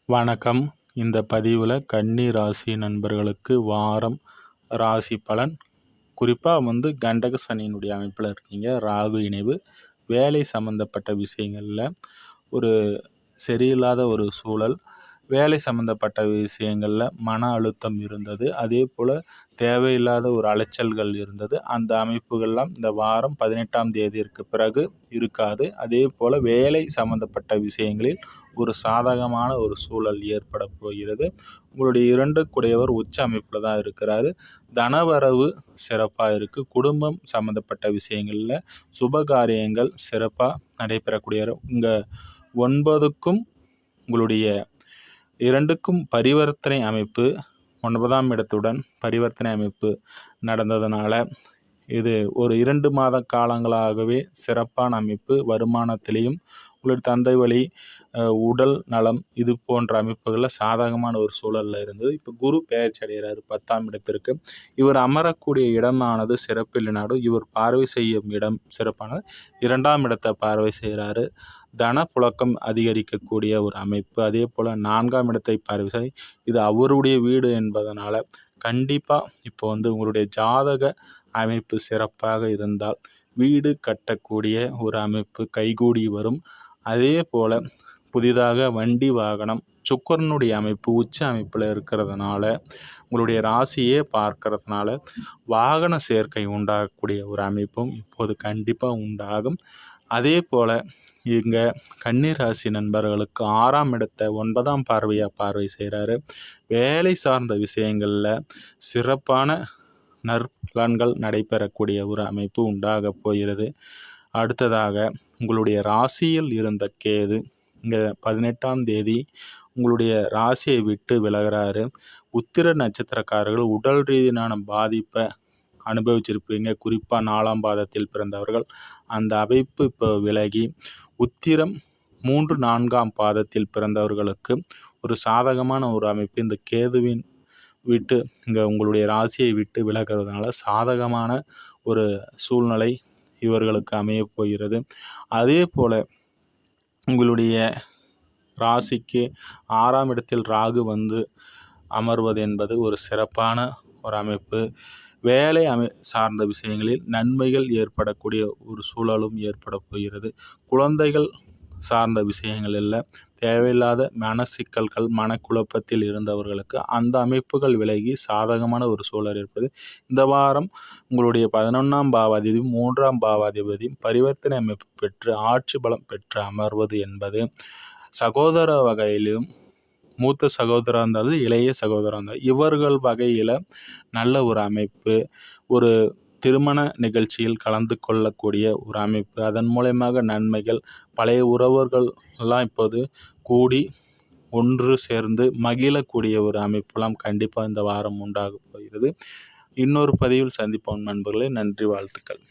வணக்கம். இந்த பதிவில் கன்னி ராசி நண்பர்களுக்கு வாரம் ராசி பலன். குறிப்பாக கண்டக சனியினுடைய அமைப்பில் இருக்கீங்க. ராகு இணைவு, வேலை சம்மந்தப்பட்ட விஷயங்களில் ஒரு சரியில்லாத ஒரு சூழல், வேலை சம்மந்தப்பட்ட விஷயங்களில் மன அழுத்தம் இருந்தது. அதே போல் தேவையில்லாத ஒரு அலைச்சல்கள் இருந்தது. அந்த அமைப்புகள்லாம் இந்த வாரம் 18ஆம் தேதிக்கு பிறகு இருக்காது. அதே போல் வேலை சம்மந்தப்பட்ட விஷயங்களில் ஒரு சாதகமான ஒரு சூழல் ஏற்பட போகிறது. உங்களுடைய 2 குடையவர் உச்ச அமைப்பில் தான் இருக்கிறாரு. தனவரவு சிறப்பாக இருக்குது. குடும்பம் சம்மந்தப்பட்ட விஷயங்களில் சுபகாரியங்கள் சிறப்பாக நடைபெறக்கூடிய இங்கே 9க்கும் உங்களுடைய 2க்கும் பரிவர்த்தனை அமைப்பு, 9ஆம் இடத்துடன் பரிவர்த்தனை அமைப்பு நடந்ததுனால இது ஒரு 2 மாத காலங்களாகவே சிறப்பான அமைப்பு. வருமானத்திலையும் உங்களுடைய தந்தை வழி உடல் நலம் இது போன்ற அமைப்புகளில் சாதகமான ஒரு சூழலில் இருந்தது. இப்போ குரு பெயர்ச்சி அடைகிறார் 10ஆம் இடத்திற்கு. இவர் அமரக்கூடிய இடமானது சிறப்பில்லைனாலும் இவர் பார்வை செய்யும் இடம் சிறப்பானது. 2ஆம் இடத்தை பார்வை செய்கிறாரு. தனப்புழக்கம் அதிகரிக்கக்கூடிய ஒரு அமைப்பு. அதே போல் 4ஆம் இடத்தை பார்வை இது அவருடைய வீடு என்பதனால் கண்டிப்பாக இப்போ உங்களுடைய ஜாதக அமைப்பு சிறப்பாக இருந்தால் வீடு கட்டக்கூடிய ஒரு அமைப்பு கைகூடி வரும். அதே போல் புதிதாக வண்டி வாகனம், சுக்கிரனுடைய அமைப்பு உச்ச அமைப்பில் இருக்கிறதுனால உங்களுடைய ராசியே பார்க்கறதுனால வாகன சேர்க்கை உண்டாகக்கூடிய ஒரு அமைப்பும் இப்போது கண்டிப்பாக உண்டாகும். அதே போல் இங்கே கன்னிராசி நண்பர்களுக்கு 6ஆம் இடத்தை 9ஆம் பார்வையாக பார்வை செய்கிறாரு. வேலை சார்ந்த விஷயங்களில் சிறப்பான நற்பலன்கள் நடைபெறக்கூடிய ஒரு அமைப்பு உண்டாக போகிறது. அடுத்ததாக உங்களுடைய ராசியில் இருந்த கேது இங்கே 18ஆம் தேதி உங்களுடைய ராசியை விட்டு விலகிறாரு. உத்திர நட்சத்திரக்காரர்கள் உடல் ரீதியான பாதிப்பை அனுபவிச்சிருப்பீங்க. குறிப்பாக 4ஆம் பாதத்தில் பிறந்தவர்கள் அந்த அமைப்பு இப்போ விலகி உத்திரம் 3, 4ஆம் பாதத்தில் பிறந்தவர்களுக்கு ஒரு சாதகமான ஒரு அமைப்பு இந்த கேதுவின் விட்டு இங்கே உங்களுடைய ராசியை விட்டு விலகிறதுனால சாதகமான ஒரு சூழ்நிலை இவர்களுக்கு அமைய போகிறது. அதே போல் உங்களுடைய ராசிக்கு 6ஆம் இடத்தில் ராகு அமர்வது என்பது ஒரு சிறப்பான ஒரு அமைப்பு. வேலை சார்ந்த விஷயங்களில் நன்மைகள் ஏற்படக்கூடிய ஒரு சூழலும் ஏற்பட போகிறது. குழந்தைகள் சார்ந்த விஷயங்களில் தேவையில்லாத மனச்சிக்கல்கள், மனக்குழப்பத்தில் இருந்தவர்களுக்கு அந்த அமைப்புகள் விலகி சாதகமான ஒரு சூழல் இருப்பது. இந்த வாரம் உங்களுடைய 11ஆம் பாவாதிபதி 3ஆம் பாவாதிபதி பரிவர்த்தனை அமைப்பு பெற்று ஆட்சி பலம் பெற்று அமர்வது என்பது சகோதர வகையிலும் மூத்த சகோதரராக இருந்தாலும் இளைய சகோதரராக இருந்தாலும் இவர்கள் வகையில் நல்ல ஒரு அமைப்பு, ஒரு திருமண நிகழ்ச்சியில் கலந்து கொள்ளக்கூடிய ஒரு அமைப்பு, அதன் மூலமாக நன்மைகள், பழைய உறவுகள் எல்லாம் இப்போது கூடி ஒன்று சேர்ந்து மகிழக்கூடிய ஒரு அமைப்பெல்லாம் கண்டிப்பாக இந்த வாரம் உண்டாக போகிறது. இன்னொரு பதிவில் சந்திப்போம் நண்பர்களே. நன்றி, வாழ்த்துக்கள்.